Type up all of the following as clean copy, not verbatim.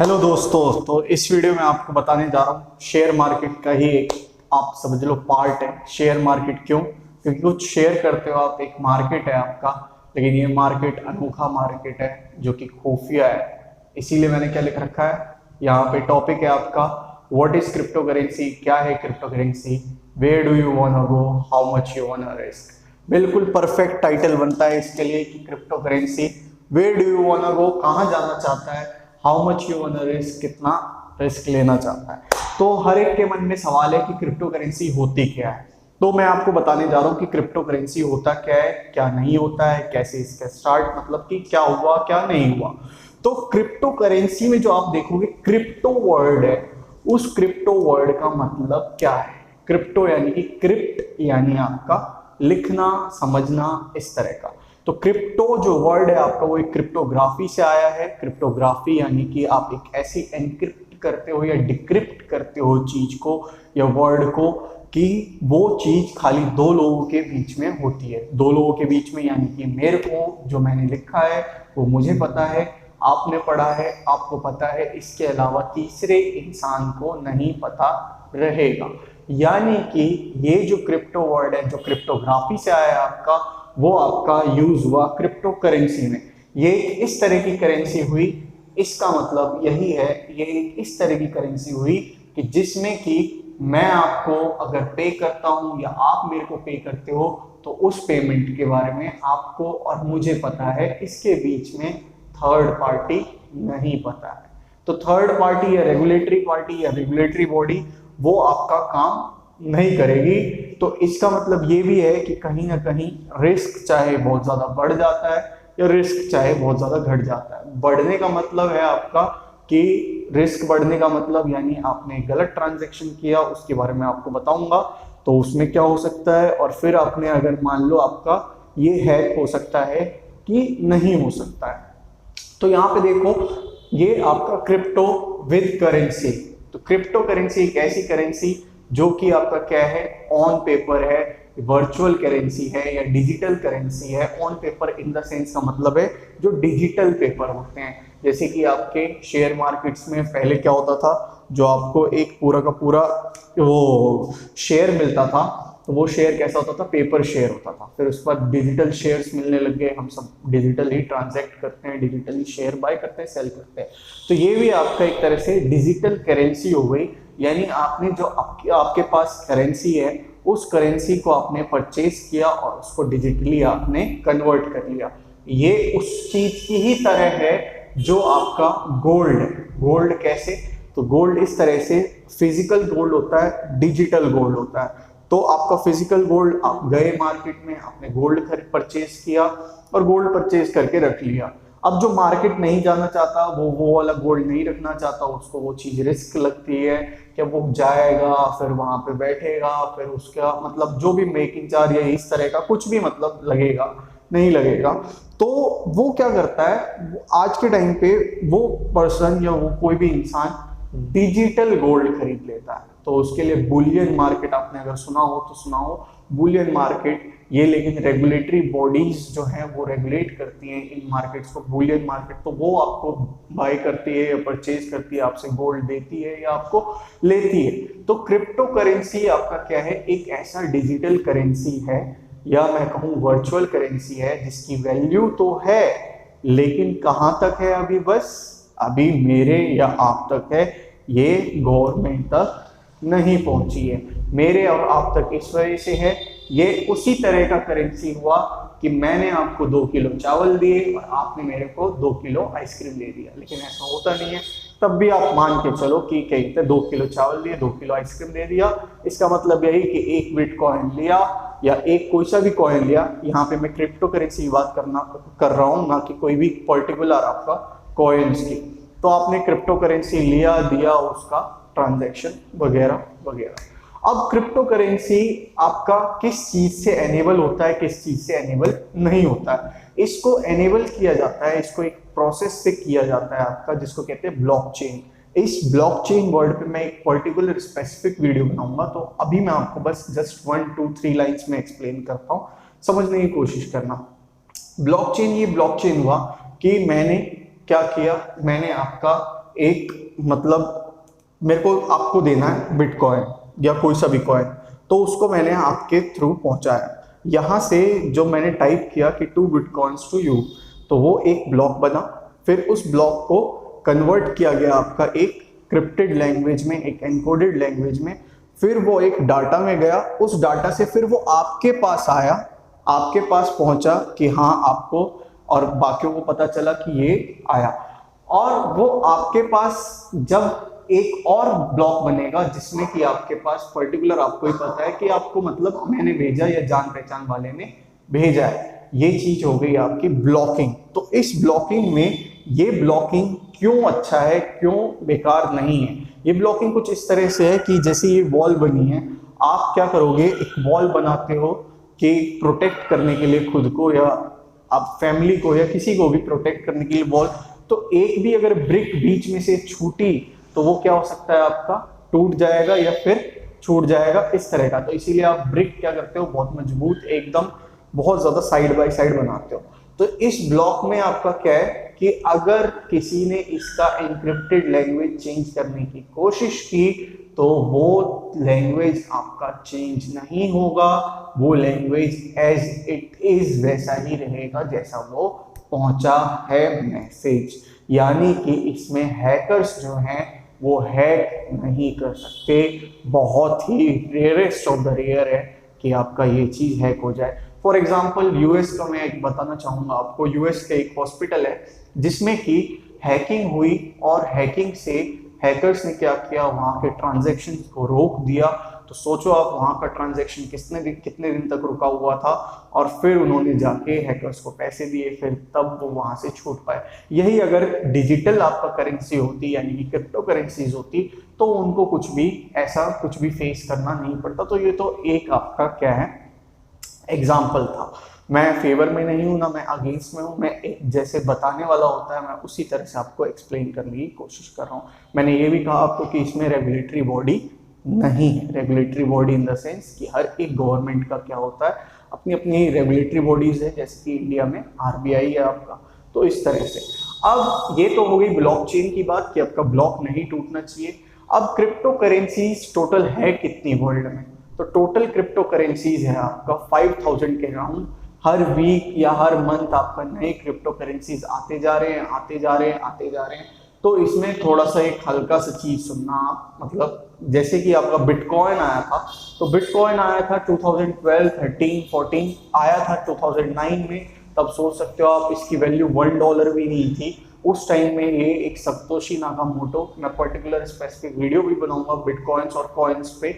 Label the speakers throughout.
Speaker 1: Hello दोस्तों, तो इस वीडियो में आपको बताने जा रहा हूँ शेयर मार्केट का ही एक आप समझ लो पार्ट है। शेयर मार्केट क्यों? क्योंकि कुछ शेयर करते हो आप, एक मार्केट है आपका, लेकिन ये मार्केट अनोखा मार्केट है जो कि खुफिया है। इसीलिए मैंने क्या लिख रखा है यहाँ पे, टॉपिक है आपका व्हाट इज क्रिप्टो करेंसी, क्या है crypto currency, where do you want to go, how much you want to risk. बिल्कुल परफेक्ट टाइटल बनता है इसके लिए कि crypto currency, where do you want to go, कहाँ जाना चाहता है, how much you want to risk, कितना रिस्क लेना चाहता है। तो हर एक के मन में सवाल है कि क्रिप्टो करेंसी होती क्या है। तो मैं आपको बताने जा रहा हूँ कि क्रिप्टो करेंसी होता क्या है, क्या नहीं होता है, कैसे इसका स्टार्ट, मतलब कि क्या हुआ क्या नहीं हुआ। तो क्रिप्टो करेंसी में जो आप देखोगे क्रिप्टो वर्ड है, उस क्रिप्टो वर्ड का मतलब क्या है। क्रिप्टो यानी कि क्रिप्ट यानी आपका लिखना समझना इस तरह का। तो क्रिप्टो जो वर्ड है आपका वो एक क्रिप्टोग्राफी से आया है। क्रिप्टोग्राफी यानी कि आप एक ऐसी एनक्रिप्ट करते हो या डिक्रिप्ट करते हो चीज को या वर्ड को कि वो चीज खाली दो लोगों के बीच में होती है। दो लोगों के बीच में यानी कि मेरे को जो मैंने लिखा है वो मुझे पता है, आपने पढ़ा है आपको पता है, इसके अलावा तीसरे इंसान को नहीं पता रहेगा। यानी कि ये जो क्रिप्टो वर्ड है जो क्रिप्टोग्राफी से आया है आपका, वो आपका यूज हुआ क्रिप्टो करेंसी में। ये इस तरह की करेंसी हुई, इसका मतलब यही है, ये इस तरह की करेंसी हुई कि जिसमें कि मैं आपको अगर पे करता हूं या आप मेरे को पे करते हो तो उस पेमेंट के बारे में आपको और मुझे पता है, इसके बीच में थर्ड पार्टी नहीं पता है। तो थर्ड पार्टी या रेगुलेटरी पार्टी या रेगुलेटरी बॉडी वो आपका काम नहीं करेगी। तो इसका मतलब ये भी है कि कहीं ना कहीं रिस्क चाहे बहुत ज्यादा बढ़ जाता है या रिस्क चाहे बहुत ज्यादा घट जाता है। बढ़ने का मतलब है आपका कि रिस्क बढ़ने का मतलब यानी आपने गलत ट्रांजैक्शन किया, उसके बारे में आपको बताऊंगा तो उसमें क्या हो सकता है। और फिर आपने अगर मान लो आपका ये हैक हो सकता है कि नहीं हो सकता है। तो यहाँ पे देखो ये आपका क्रिप्टो विद करेंसी। तो क्रिप्टो करेंसी एक ऐसी करेंसी जो कि आपका क्या है, ऑन पेपर है, वर्चुअल करेंसी है या डिजिटल करेंसी है। On paper in the sense का मतलब है जो डिजिटल पेपर होते हैं। जैसे कि आपके शेयर मार्केट्स में पहले क्या होता था, जो आपको एक पूरा का पूरा वो शेयर मिलता था, तो वो शेयर कैसा होता था, पेपर शेयर होता था। फिर उसके बाद डिजिटल शेयर्स मिलने लग गए, हम सब डिजिटल ही ट्रांजैक्ट करते हैं, डिजिटली शेयर बाय करते हैं, सेल करते हैं। तो ये भी आपका एक तरह से डिजिटल करेंसी हो गई। यानी आपने जो आपके पास करेंसी है उस करेंसी को आपने परचेज किया और उसको डिजिटली आपने कन्वर्ट कर लिया। ये उस चीज की ही तरह है जो आपका गोल्ड है। गोल्ड कैसे? तो गोल्ड इस तरह से फिजिकल गोल्ड होता है, डिजिटल गोल्ड होता है। तो आपका फिजिकल गोल्ड, आप गए मार्केट में, आपने गोल्ड परचेज किया और गोल्ड परचेज करके रख लिया। अब जो मार्केट नहीं जाना चाहता, वो वाला गोल्ड नहीं रखना चाहता, उसको वो चीज रिस्क लगती है कि वो जाएगा फिर वहां पे बैठेगा, फिर उसका मतलब जो भी मेकिंग चार्ज या इस तरह का कुछ भी मतलब लगेगा नहीं लगेगा। तो वो क्या करता है, वो आज के टाइम पे वो पर्सन या वो कोई भी इंसान डिजिटल गोल्ड खरीद लेता है। तो उसके लिए बुलियन मार्केट, आपने अगर सुना हो तो सुना हो बुलियन मार्केट, ये लेकिन रेगुलेटरी बॉडीज जो हैं वो रेगुलेट करती हैं इन मार्केट्स को, बुलियन मार्केट। तो वो आपको बाय करती है या परचेज करती है, आपसे गोल्ड देती है या आपको लेती है। तो क्रिप्टो करेंसी आपका क्या है, एक ऐसा डिजिटल करेंसी है या मैं कहूँ वर्चुअल करेंसी है जिसकी वैल्यू तो है, लेकिन कहाँ तक है अभी, बस अभी मेरे या आप तक है, ये गवर्नमेंट तक नहीं पहुंची है। मेरे और आप तक इस वजह से है, ये उसी तरह का करेंसी हुआ कि मैंने आपको 2 किलो चावल दिए और आपने मेरे को 2 किलो आइसक्रीम दे दिया। लेकिन ऐसा होता नहीं है, तब भी आप मान के चलो कि कहीं पे 2 किलो चावल दिए 2 किलो आइसक्रीम दे दिया। इसका मतलब यही कि एक बिटकॉइन लिया या एक कोई सा भी कॉइन लिया। यहाँ पे मैं क्रिप्टो करेंसी की बात कर रहा हूँ, ना कि कोई भी पर्टिकुलर आपका कॉइन्स की। तो आपने क्रिप्टो करेंसी लिया दिया, उसका ट्रांजैक्शन वगैरह वगैरह। अब क्रिप्टो करेंसी आपका किस चीज से एनेबल होता है, किस चीज से एनेबल नहीं होता है। इसको एनेबल किया जाता है, इसको एक प्रोसेस से किया जाता है आपका, जिसको कहते हैं ब्लॉकचेन। इस ब्लॉकचेन वर्ड पे मैं एक पर्टिकुलर स्पेसिफिक वीडियो बनाऊंगा, तो अभी मैं आपको बस जस्ट 1 2 3 लाइंस में एक्सप्लेन करता हूँ, समझने की कोशिश करना। ब्लॉकचेन, ये ब्लॉकचेन हुआ कि मैंने क्या किया, मैंने आपका एक मतलब मेरे को आपको देना है बिटकॉइन या कोई सा भी कॉइन, तो उसको मैंने आपके थ्रू पहुंचाया। यहाँ से जो मैंने टाइप किया कि 2 बिटकॉइंस टू यू, तो वो एक ब्लॉक बना। फिर उस ब्लॉक को कन्वर्ट किया गया आपका एक क्रिप्टेड लैंग्वेज में, एक एनकोडेड लैंग्वेज में। फिर वो एक डाटा में गया, उस डाटा से फिर वो आपके पास आया, आपके पास पहुंचा कि हाँ आपको, और बाकियों को पता चला कि ये आया। और वो आपके पास जब एक और ब्लॉक बनेगा जिसमें कि आपके पास पर्टिकुलर आपको ही पता है कि आपको मतलब मैंने भेजा या जान पहचान वाले ने भेजा है, ये चीज हो गई आपकी ब्लॉकिंग। तो इस ब्लॉकिंग में ये ब्लॉकिंग क्यों अच्छा है, क्यों बेकार नहीं है? ये ब्लॉकिंग कुछ इस तरह से है कि जैसे ये वॉल बनी है, आप क्या करोगे, एक वॉल बनाते हो कि प्रोटेक्ट करने के लिए खुद को या आप फैमिली को या किसी को भी प्रोटेक्ट करने के लिए वॉल, तो एक भी अगर ब्रिक बीच में से छूटी तो वो क्या हो सकता है, आपका टूट जाएगा या फिर छूट जाएगा, इस तरह का। तो इसीलिए आप ब्रिक क्या करते हो, बहुत मजबूत एकदम बहुत ज्यादा साइड बाय साइड बनाते हो। तो इस ब्लॉक में आपका क्या है कि अगर किसी ने इसका एन्क्रिप्टेड लैंग्वेज चेंज करने की कोशिश की तो वो लैंग्वेज आपका चेंज नहीं होगा, वो लैंग्वेज एज इट इज वैसा ही रहेगा जैसा वो पहुंचा है मैसेज। यानी कि इसमें हैकर्स जो हैं वो हैक नहीं कर सकते। बहुत ही रेयरेस्ट ऑफ द रेयर है कि आपका ये चीज हैक हो जाए। फॉर एग्जाम्पल यूएस का मैं एक बताना चाहूंगा आपको। यूएस का एक हॉस्पिटल है जिसमें कि हैकिंग हुई और हैकिंग से हैकर्स ने क्या किया, वहां के ट्रांजैक्शन को रोक दिया। तो सोचो आप, वहां का ट्रांजैक्शन कितने दिन तक रुका हुआ था, और फिर उन्होंने जाके हैकर्स को पैसे दिए, फिर तब वो वहां से छूट पाए। यही अगर डिजिटल आपका करेंसी होती यानी कि क्रिप्टो करेंसीज होती तो उनको कुछ भी ऐसा कुछ भी फेस करना नहीं पड़ता। तो ये तो एक आपका क्या है, एग्जाम्पल था। मैं फेवर में नहीं हूं ना मैं अगेंस्ट में हूं, मैं एक जैसे बताने वाला होता है मैं उसी तरह से आपको एक्सप्लेन करने की कोशिश कर रहा हूं। मैंने ये भी कहा आपको कि इसमें रेगुलेटरी बॉडी नहीं है। Regulatory body in the sense कि हर एक गवर्नमेंट का क्या होता है, अपनी अपनी रेगुलेटरी बॉडीज है, जैसे कि इंडिया में आरबीआई है आपका। तो इस तरह से अब ये तो हो गई ब्लॉकचेन की बात कि आपका ब्लॉक नहीं टूटना चाहिए। अब क्रिप्टो करेंसीज टोटल है कितनी वर्ल्ड में, तो टोटल क्रिप्टो करेंसीज है आपका 5000 के अराउंड। हर वीक या हर मंथ आपका नए क्रिप्टो करेंसीज आते जा रहे हैं, आते जा रहे हैं, आते जा रहे हैं। तो इसमें थोड़ा सा एक हल्का सा चीज सुनना आप, मतलब जैसे कि आपका बिटकॉइन आया था, तो बिटकॉइन आया था 2012, 13, 14 आया था 2009 में। तब सोच सकते हो आप इसकी वैल्यू $1 भी नहीं थी उस टाइम में। ये एक सतोशी नाकामोटो, मैं पर्टिकुलर स्पेसिफिक वीडियो भी बनाऊंगा बिटकॉइंस और कॉइन्स पे।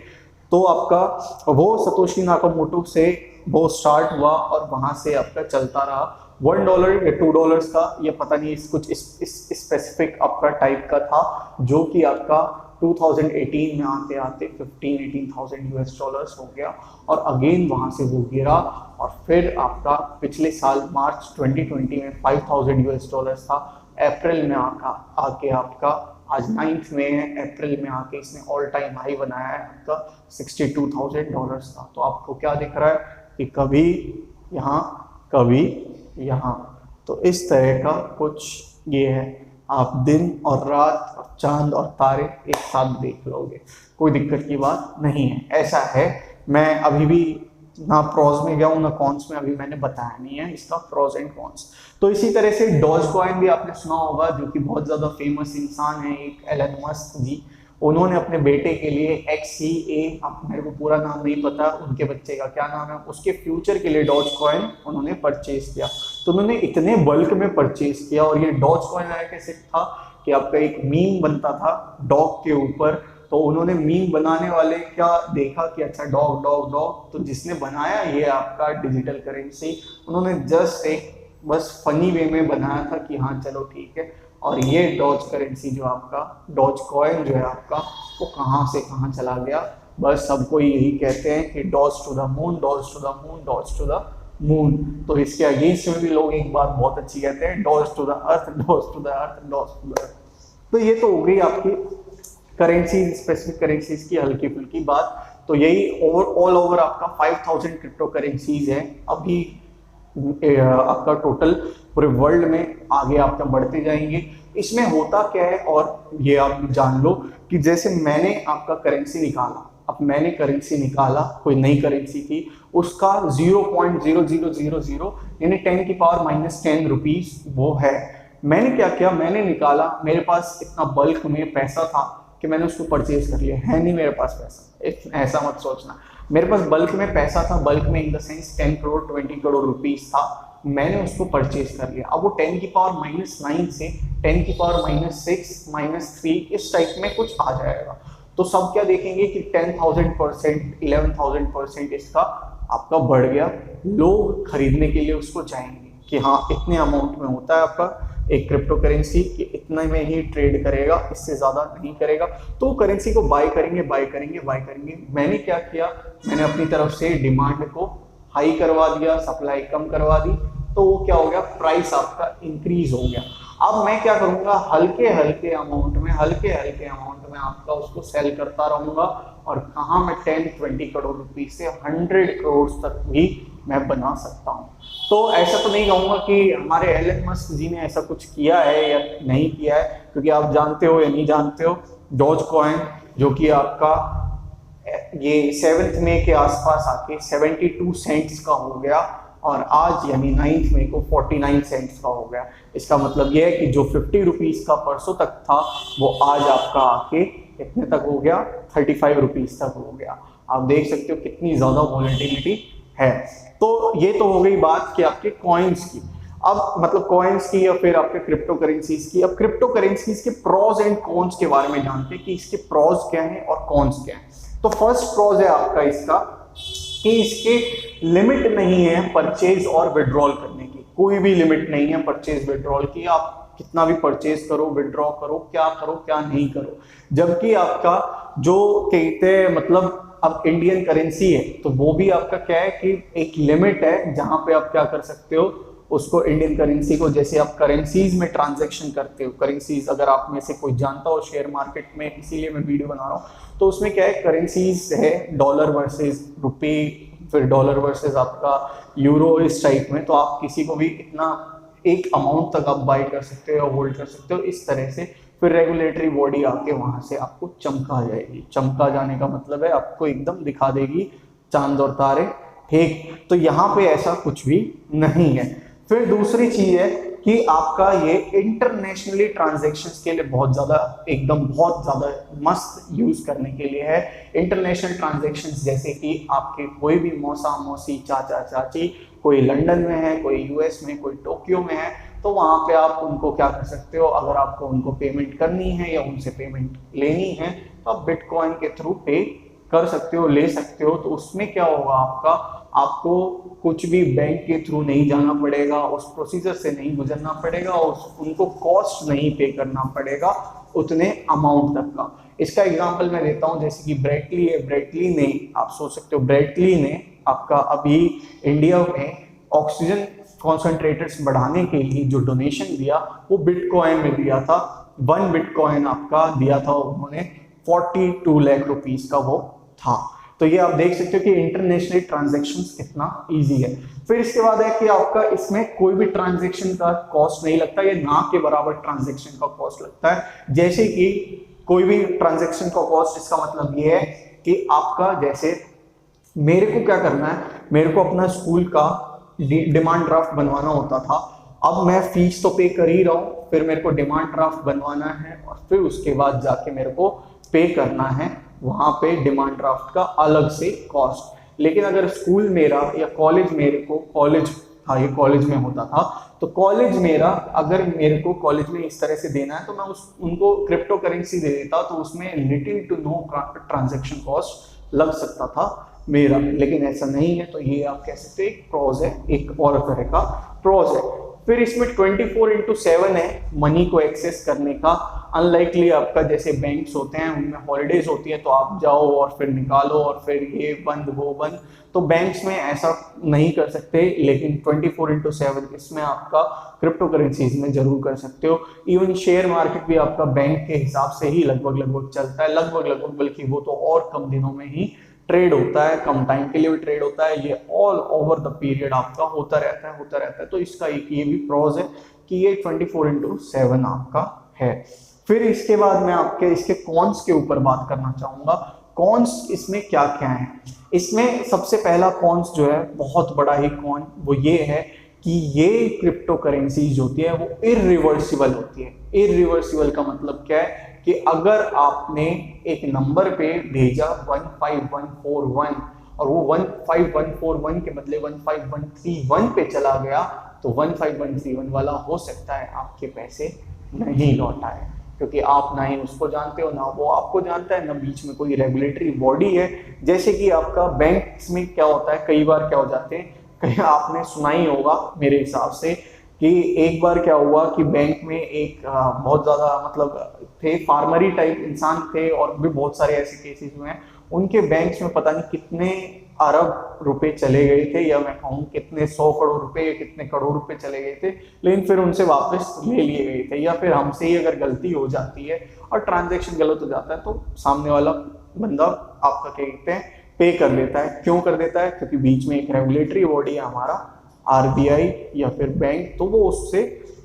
Speaker 1: तो आपका वो सतोशी नाकामोटो से वो स्टार्ट हुआ और वहां से आपका चलता रहा। $1 या $2 का ये पता नहीं, कुछ इस स्पेसिफिक आपका टाइप का था, जो कि आपका 2018 में आते आते 15-18,000 US डॉलर्स हो गया। और अगेन वहां से वो गिरा और फिर आपका पिछले साल मार्च 2020 में 5,000 US डॉलर्स था। अप्रैल में आके आपका आज 9th में है, अप्रैल में आके इसने ऑल टाइम हाई बनाया है आपका $62,000 था। तो आपको क्या दिख रहा है कि कभी यहाँ कभी यहाँ, तो इस तरह का कुछ ये है। आप दिन और रात और चांद और तारे एक साथ देख लोगे, कोई दिक्कत की बात नहीं है। ऐसा है, मैं अभी भी ना प्रोज में गया हूँ ना कॉन्स में, अभी मैंने बताया नहीं है इसका प्रोज एंड कॉन्स। तो इसी तरह से डॉज कॉइन भी आपने सुना होगा, जो कि बहुत ज्यादा फेमस इंसान है एक एलन मस्क जी। उन्होंने अपने बेटे के लिए XCA, अब मेरे को पूरा नाम नहीं पता उनके बच्चे का क्या नाम है, उसके फ्यूचर के लिए डॉज कॉइन उन्होंने परचेज किया। तो उन्होंने इतने बल्क में परचेज किया। और ये डॉज कॉइन आया कैसे था कि आपका एक मीम बनता था डॉग के ऊपर। तो उन्होंने मीम बनाने वाले क्या देखा कि अच्छा डॉग डॉग डॉग, तो जिसने बनाया ये आपका डिजिटल करेंसी, उन्होंने जस्ट एक बस फनी वे में बनाया था कि हाँ चलो ठीक है। और ये डॉज करेंसी जो आपका डॉज कॉइन जो है आपका, वो कहाँ से कहाँ चला गया। बस सबको यही कहते हैं कि Doge to the moon, Doge to the moon, Doge to the moon. तो इसके अगेंस्ट में भी लोग एक बात बहुत अच्छी कहते हैं, Doge to the earth, Doge to the earth, Doge to the earth. तो ये तो हो गई आपकी करेंसी, स्पेसिफिक करेंसीज की हल्की फुल्की बात। तो यही ऑल ओवर आपका 5000 क्रिप्टो करेंसीज है अभी आपका टोटल पूरे वर्ल्ड में। आगे आपका बढ़ते जाएंगे। इसमें होता क्या है, और ये आप जान लो कि जैसे मैंने आपका करेंसी निकाला, अब मैंने करेंसी निकाला, कोई नई करेंसी थी, उसका 0.0000 यानी 10 की पावर -10 रुपीज वो है। मैंने क्या किया, मैंने निकाला, मेरे पास इतना बल्क में पैसा था कि मैंने उसको परचेज कर लिया। है नहीं मेरे पास पैसा, ऐसा मत सोचना, मेरे पास बल्क में पैसा था, बल्क में in the sense 10 crore 20 crore rupees था, मैंने उसको परचेज कर लिया। अब वो 10 की पावर -9 से 10 की पावर -6 -3 इस टाइप में कुछ आ जाएगा। तो सब क्या देखेंगे कि 10,000%, 11,000% इसका आपका बढ़ गया। लोग खरीदने के लिए उसको जाएंगे कि हाँ इतने अमाउंट में होता है आपका एक क्रिप्टो करेंसी, कि इतने में ही ट्रेड करेगा, इससे ज्यादा नहीं करेगा। तो करेंसी को बाय करेंगे बाय करेंगे बाय करेंगे। मैंने क्या किया, मैंने अपनी तरफ से डिमांड को हाई करवा दिया, सप्लाई कम करवा दी, तो वो क्या हो गया, प्राइस आपका इंक्रीज हो गया। अब मैं क्या करूंगा, हल्के हल्के अमाउंट में आपका उसको सेल करता रहूंगा, और कहाँ मैं 10-20 करोड़ रुपीज से 100 करोड़ तक भी मैं बना सकता हूँ। तो ऐसा तो नहीं कहूंगा कि हमारे एलन मस्क जी ने ऐसा कुछ किया है या नहीं किया है, क्योंकि आप जानते हो या नहीं जानते हो, डॉज कॉइन जो कि आपका ये 7 मई के आसपास आके 72 सेंट्स का हो गया, और आज यानी 9 मई को 49 सेंट्स का हो गया। इसका मतलब यह है कि जो 50 रुपीज का परसों तक था, वो आज आपका आके कितने तक हो गया, 35 रुपीज तक हो गया। आप देख सकते हो कितनी ज्यादा वॉलेटिलिटी है। तो ये तो हो गई बात कि आपके कॉइन्स की। अब मतलब कॉइन्स की या फिर आपके क्रिप्टो करेंसीज की। अब क्रिप्टो करेंसीज के प्रोज एंड कॉन्स के बारे में जानते हैं कि इसके प्रोज क्या हैं और कॉन्स क्या हैं। तो फर्स्ट प्रोज है आपका इसका कि इसके लिमिट नहीं है परचेज और विड्रॉल करने की, कोई भी लिमिट नहीं है परचेज विड्रॉल की। आप कितना भी परचेज करो, विड्रॉ करो क्या नहीं करो। जबकि आपका जो कहते हैं मतलब अब इंडियन करेंसी है, तो वो भी आपका क्या है कि एक लिमिट है जहां पे आप क्या कर सकते हो उसको, इंडियन करेंसी को, जैसे आप करेंसीज में ट्रांजैक्शन करते हो, करेंसीज अगर आप में से कोई जानता हो शेयर मार्केट में, इसीलिए मैं वीडियो बना रहा हूँ। तो उसमें क्या है, करेंसीज है डॉलर वर्सेस रुपए, फिर डॉलर वर्सेस आपका यूरो, इस टाइप में। तो आप किसी को भी इतना एक अमाउंट तक आप बाय कर सकते हो, होल्ड कर सकते हो इस तरह से। फिर रेगुलेटरी बॉडी आके वहां से आपको चमका जाएगी। चमका जाने का मतलब है आपको एकदम दिखा देगी चांद और तारे, ठीक। तो यहाँ पे ऐसा कुछ भी नहीं है। फिर दूसरी चीज है कि आपका ये इंटरनेशनली ट्रांजैक्शंस के लिए बहुत ज्यादा मस्त यूज करने के लिए है। इंटरनेशनल ट्रांजैक्शंस जैसे कि आपके कोई भी मौसा मौसी, चाचा चाची, कोई लंदन में है, कोई यूएस में, कोई टोक्यो में है, तो वहां पे आप उनको क्या कर सकते हो, अगर आपको उनको पेमेंट करनी है या उनसे पेमेंट लेनी है, तो आप बिटकॉइन के थ्रू पे कर सकते हो, ले सकते हो। तो उसमें क्या होगा आपको कुछ भी बैंक के थ्रू नहीं जाना पड़ेगा, उस प्रोसीजर से नहीं गुजरना पड़ेगा, और उनको कॉस्ट नहीं पे करना पड़ेगा उतने अमाउंट तक का। इसका एग्जांपल मैं देता हूं, जैसे कि ब्रेटली है, ब्रेटली ने, आप सोच सकते हो ब्रेटली ने आपका अभी इंडिया में ऑक्सीजन कॉन्सेंट्रेटर्स बढ़ाने के लिए जो डोनेशन दिया वो बिटकॉइन में दिया था। 1 बिटकॉइन आपका दिया था उन्होंने, 42 लाख रुपीस का वो था। तो ये आप देख सकते हो कि इंटरनेशनल ट्रांजैक्शंस कितना इजी है। फिर इसके बाद है कि आपका इसमें कोई भी ट्रांजैक्शन का कॉस्ट नहीं लगता, ये ना के बराबर ट्रांजैक्शन का कॉस्ट लगता है। जैसे कि कोई भी ट्रांजैक्शन का कॉस्ट, इसका मतलब ये है कि आपका, जैसे मेरे को क्या करना है, मेरे को अपना स्कूल का डिमांड ड्राफ्ट बनवाना होता था। अब मैं फीस तो पे कर ही रहा हूँ, फिर मेरे को डिमांड ड्राफ्ट बनवाना है, और फिर उसके बाद जाके मेरे को पे करना है वहां पे डिमांड ड्राफ्ट का अलग से कॉस्ट। लेकिन अगर स्कूल मेरा या कॉलेज, मेरे को कॉलेज था, ये कॉलेज में होता था, तो कॉलेज मेरा अगर मेरे को कॉलेज में इस तरह से देना है तो मैं उनको क्रिप्टो करेंसी दे देता, तो उसमें little to no transaction cost लग सकता था मेरा। लेकिन ऐसा नहीं है, तो ये आप कह सकते हो एक प्रोज है, एक और तरह का प्रोज है। फिर इसमें 24/7 है मनी को एक्सेस करने का। अनलाइकली आपका जैसे बैंक्स होते हैं उनमें हॉलीडेज होती है, तो आप जाओ और फिर निकालो और फिर ये बंद वो बंद, तो बैंक्स में ऐसा नहीं कर सकते। लेकिन 24/7 इसमें आपका क्रिप्टो करेंसीज में जरूर कर सकते हो। इवन शेयर मार्केट भी आपका बैंक के हिसाब से ही लगभग चलता है, लगभग, बल्कि वो तो और कम दिनों में ही ट्रेड होता है, कम टाइम के लिए भी ट्रेड होता है। ये ऑल ओवर द पीरियड आपका होता रहता है। तो इसका एक ये भी प्रोज है कि ये 24/7 आपका है। फिर इसके बाद मैं आपके इसके कॉन्स के ऊपर बात करना चाहूंगा। कॉन्स इसमें क्या क्या है। इसमें सबसे पहला कॉन्स जो है, बहुत बड़ा ही कॉन, वो ये है कि ये क्रिप्टो करेंसीज होती है वो इरिवर्सिबल होती है। इरिवर्सिबल का मतलब क्या है कि अगर आपने एक नंबर पे भेजा 15141 और वो 15141 के बदले 15131 पे चला गया, तो 15131 वाला हो सकता है आपके पैसे नहीं लौट आए, क्योंकि आप ना ही उसको जानते हो, ना वो आपको जानता है, ना बीच में कोई रेगुलेटरी बॉडी है। जैसे कि आपका बैंक में क्या होता है, कई बार क्या हो जाते हैं, कहीं आपने सुना ही होगा मेरे हिसाब से कि एक बार क्या हुआ कि बैंक में एक बहुत ज्यादा मतलब थे, फार्मरी टाइप इंसान थे, और भी बहुत सारे ऐसे केसेस हुए हैं, उनके बैंक्स में पता नहीं कितने अरब रुपए चले गए थे, या मैं कहूँ कितने 100 करोड़ रुपए, कितने करोड़ रुपए चले गए थे, लेकिन फिर उनसे वापस ले लिए गए थे। या फिर हमसे ही अगर गलती हो जाती है और ट्रांजैक्शन गलत हो जाता है, तो सामने वाला बंदा आपका क्या कहते हैं, पे कर देता है। क्यों कर देता है? क्योंकि बीच में एक रेगुलेटरी बॉडी है हमारा आरबीआई या फिर बैंक, तो वो उससे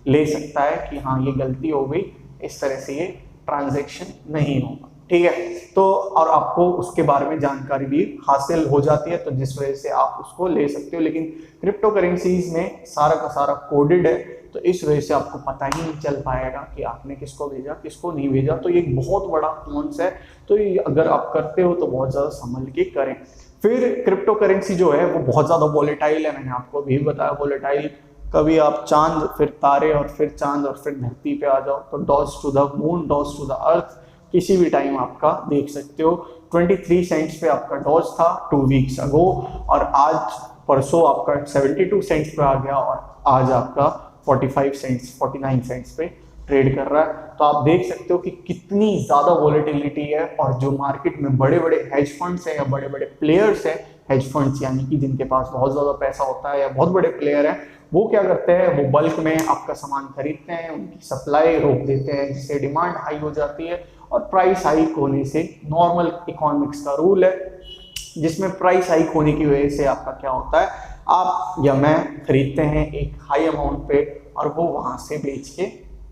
Speaker 1: ले सकता है कि हाँ ये गलती हो गई, इस तरह से ये ट्रांजैक्शन नहीं होगा। ठीक है, तो और आपको उसके बारे में जानकारी भी हासिल हो जाती है, तो जिस वजह से आप उसको ले सकते हो। लेकिन क्रिप्टो करेंसीज में सारा का सारा कोडेड है, तो इस वजह से आपको पता ही नहीं चल पाएगा कि आपने किसको भेजा किसको नहीं भेजा। तो ये एक बहुत बड़ा कॉन्स है, तो ये अगर आप करते हो तो बहुत ज्यादा संभल के करें। फिर क्रिप्टो करेंसी जो है वो बहुत ज्यादा वॉलेटाइल है, मैंने आपको भी बताया वॉलेटाइल। कभी आप चांद, फिर तारे, और फिर चांद, और फिर धरती पे आ जाओ, तो Doge to the moon, Doge to the earth, किसी भी टाइम आपका देख सकते हो। 23 सेंट्स पे आपका डॉज था 2 वीक्स अगो, और आज परसों आपका 72 सेंट्स पे आ गया, और आज आपका 45 सेंट्स 49 सेंट्स पे ट्रेड कर रहा है। तो आप देख सकते हो कि कितनी ज्यादा वॉलेटिलिटी है, और जो मार्केट में बड़े बड़े हेज फंड्स हैं या बड़े बड़े प्लेयर्स हैं, हेज फंड्स यानी कि जिनके पास बहुत ज्यादा पैसा होता है या बहुत बड़े प्लेयर हैं, वो क्या करते हैं, वो बल्क में आपका सामान खरीदते हैं, उनकी सप्लाई रोक देते हैं, जिससे डिमांड हाई हो जाती है, और प्राइस हाइक होने से, नॉर्मल इकोनॉमिक्स का रूल है जिसमें प्राइस हाइक होने की वजह से आपका क्या होता है, आप या मैं खरीदते हैं एक हाई अमाउंट पे, और वो वहां से बेच के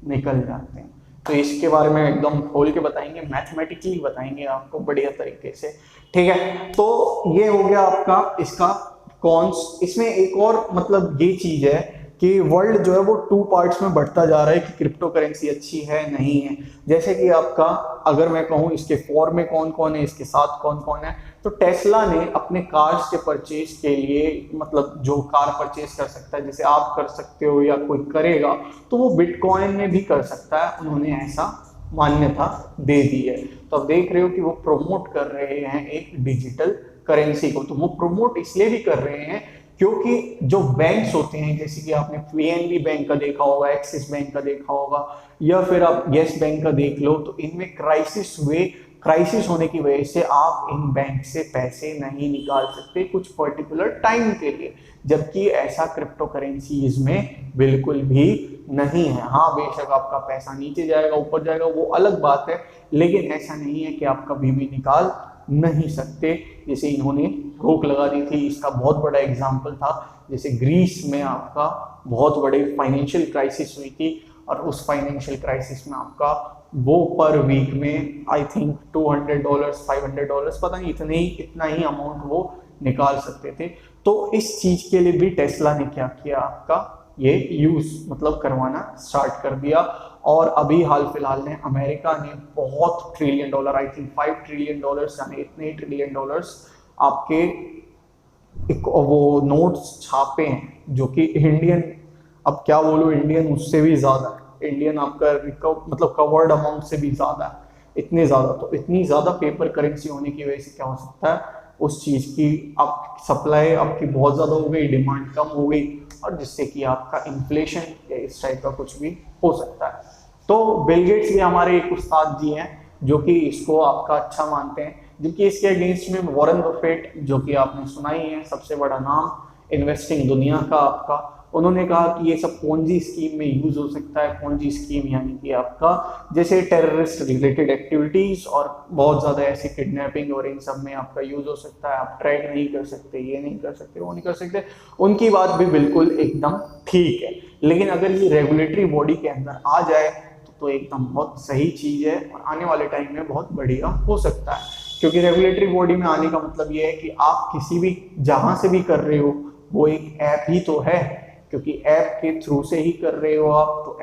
Speaker 1: निकल जाते हैं। तो इसके बारे में एकदम खोल के बताएंगे, मैथमेटिकली बताएंगे आपको बढ़िया तरीके से। ठीक है, तो ये हो गया आपका इसका कॉन्स। इसमें एक और मतलब ये चीज है कि वर्ल्ड जो है वो 2 पार्ट्स में बढ़ता जा रहा है कि क्रिप्टो करेंसी अच्छी है नहीं है। जैसे कि आपका अगर मैं कहूँ इसके 4 में कौन कौन है, इसके साथ कौन कौन है, तो टेस्ला ने अपने कार्स के परचेज के लिए, मतलब जो कार परचेज कर सकता है, जैसे आप कर सकते हो या कोई करेगा, तो वो बिटकॉइन में भी कर सकता है, उन्होंने ऐसा मान्यता दे दी है। तो आप देख रहे हो कि वो प्रमोट कर रहे हैं एक डिजिटल करेंसी को। तो वो प्रमोट इसलिए भी कर रहे हैं क्योंकि जो बैंक्स होते हैं, जैसे कि आपने पीएनबी बैंक का देखा होगा, एक्सिस बैंक का देखा होगा, या फिर आप येस बैंक का देख लो, तो इनमें क्राइसिस होने की वजह से आप इन बैंक से पैसे नहीं निकाल सकते कुछ पर्टिकुलर टाइम के लिए, जबकि ऐसा क्रिप्टो करेंसीज में बिल्कुल भी नहीं है। हाँ, बेशक आपका पैसा नीचे जाएगा ऊपर जाएगा वो अलग बात है, लेकिन ऐसा नहीं है कि आप कभी भी निकाल नहीं सकते, जैसे इन्होंने रोक लगा दी थी। इसका बहुत बड़ा एग्जाम्पल था, जैसे ग्रीस में आपका बहुत बड़े फाइनेंशियल क्राइसिस हुई थी, और उस फाइनेंशियल क्राइसिस में आपका वो पर वीक में आई थिंक $200 $500 पता नहीं इतना ही अमाउंट वो निकाल सकते थे। तो इस चीज के लिए भी टेस्ला ने क्या किया, आपका ये यूज मतलब करवाना स्टार्ट कर दिया। और अभी हाल फिलहाल में अमेरिका ने बहुत $1 ट्रिलियन, आई थिंक $5 ट्रिलियन, यानी इतने $1 ट्रिलियन आपके वो नोट्स छापे हैं, जो कि इंडियन, अब क्या बोलूं, इंडियन उससे भी ज्यादा है, इंडियन आपका मतलब कवर्ड अमाउंट से भी ज्यादा है, इतने ज्यादा। तो इतनी ज्यादा पेपर करेंसी होने की वजह से क्या हो सकता है, उस चीज की आप सप्लाई आपकी बहुत ज्यादा हो गई, डिमांड कम हो गई, और जिससे कि आपका इन्फ्लेशन या इस टाइप का कुछ भी हो सकता है। तो बिल गेट्स भी हमारे एक उस्ताद जी हैं जो कि इसको आपका अच्छा मानते हैं, जबकि इसके अगेंस्ट में वॉरेन बफेट, जो कि आपने सुना ही है, सबसे बड़ा नाम इन्वेस्टिंग दुनिया का आपका, उन्होंने कहा कि ये सब पोंजी स्कीम में यूज हो सकता है। पोंजी स्कीम यानी कि आपका जैसे टेररिस्ट रिलेटेड एक्टिविटीज और बहुत ज्यादा ऐसी किडनैपिंग और इन सब में आपका यूज हो सकता है। आप ट्रेड नहीं कर सकते, ये नहीं कर सकते, वो नहीं कर सकते, उनकी बात भी बिल्कुल एकदम ठीक है। लेकिन अगर ये रेगुलेटरी बॉडी के अंदर आ जाए तो तो एकदम बहुत सही चीज़ है और आने वाले टाइम में बहुत बढ़िया हो सकता है। क्योंकि रेगुलेटरी बॉडी में आने का मतलब ये है कि आप किसी भी जहाँ से भी कर रहे हो वो एक ऐप ही तो है, क्योंकि ऐप के थ्रू से ही कर रहे हो आप। तो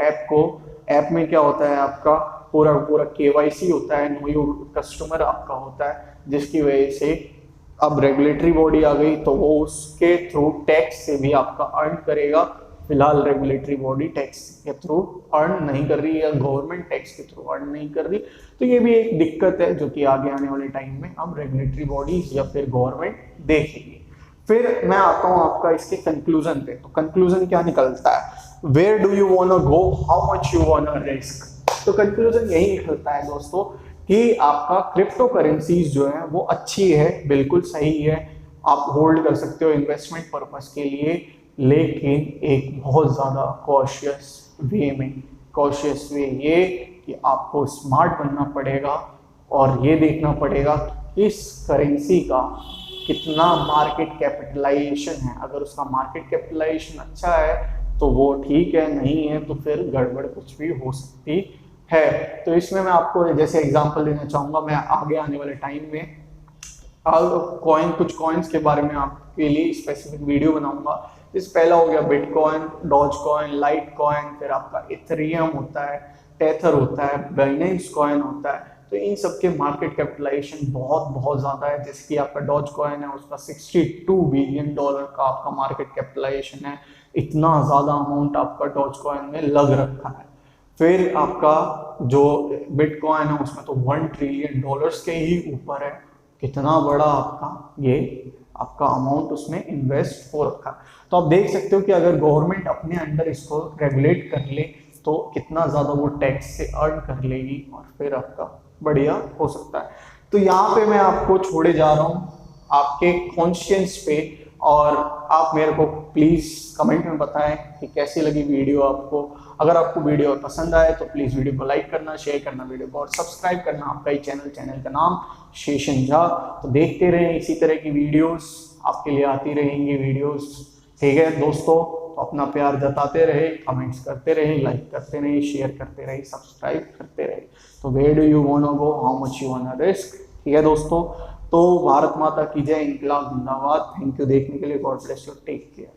Speaker 1: ऐप में क्या होता है, आपका पूरा पूरा KYC होता है, नो योर कस्टमर आपका होता है, जिसकी वजह से अब रेगुलेटरी बॉडी आ गई तो वो उसके थ्रू टैक्स से भी आपका अर्न करेगा। फिलहाल रेगुलेटरी बॉडी टैक्स के थ्रू अर्न नहीं कर रही या गवर्नमेंट टैक्स के थ्रू अर्न नहीं कर रही, तो ये भी एक दिक्कत है जो कि आगे आने वाले टाइम में अब रेगुलेटरी बॉडीज या फिर गवर्नमेंट देखेगी। फिर मैं आता हूँ आपका इसके कंक्लूजन पे। तो कंक्लूजन क्या निकलता है, where do you want to go, how much you want to risk. तो कंक्लूजन यही निकलता है दोस्तों कि आपका क्रिप्टो करेंसीज जो है वो अच्छी है, बिल्कुल सही है, आप होल्ड कर सकते हो इन्वेस्टमेंट पर्पस के लिए, लेकिन एक बहुत ज़्यादा कॉशियस वे ये कि आपको स्मार्ट बनना पड़ेगा और ये देखना पड़ेगा कि इस करेंसी का कितना मार्केट कैपिटलाइजेशन है। अगर उसका मार्केट कैपिटलाइजेशन अच्छा है तो वो ठीक है, नहीं है तो फिर गड़बड़ कुछ भी हो सकती है। तो इसमें मैं आपको जैसे एग्जांपल देना चाहूँगा, मैं आगे आने वाले टाइम में कुछ कॉइन्स के बारे में आपके लिए स्पेसिफिक वीडियो बनाऊंगा। इस पहला हो गया Bitcoin, Doge coin, Lite coin, फिर आपका इथेरियम होता है, टेथर होता है, बाइनेंस कॉइन होता है। तो इन सब के मार्केट कैपिटलाइजेशन बहुत ज़्यादा है। जैसे कि आपका डॉज कॉइन है, उसका $62 बिलियन का आपका मार्केट कैपिटलाइजेशन है। इतना ज़्यादा अमाउंट आपका डॉज कॉइन में लग रखा है। फिर आपका जो बिटकॉइन है उसमें तो $1 ट्रिलियन के ही ऊपर है। कितना बड़ा आपका अमाउंट उसमें इन्वेस्ट हो रखा है। तो आप देख सकते हो कि अगर गवर्नमेंट अपने अंडर इसको रेगुलेट कर ले तो कितना ज़्यादा वो टैक्स से अर्न कर लेगी और फिर आपका बढ़िया हो सकता है। तो यहाँ पे मैं आपको छोड़े जा रहा हूँ आपके कॉन्शियंस पे, और आप मेरे को प्लीज़ कमेंट में बताएं कि कैसी लगी वीडियो आपको। अगर आपको वीडियो पसंद आए तो प्लीज़ वीडियो को लाइक करना, शेयर करना वीडियो को, और सब्सक्राइब करना आपका ही चैनल का नाम शेषन झा। तो देखते रहें इसी तरह की वीडियोस, आपके लिए आती रहेंगी वीडियोस। ठीक है दोस्तों, तो अपना प्यार जताते रहे, कमेंट्स करते रहे, लाइक करते रहे, शेयर करते रहे, सब्सक्राइब करते रहे। तो where do you want to go, how much you want to risk. ठीक है दोस्तों, तो भारत माता की जय, इंकलाब जिंदाबाद। थैंक यू देखने के लिए, God bless you, take care.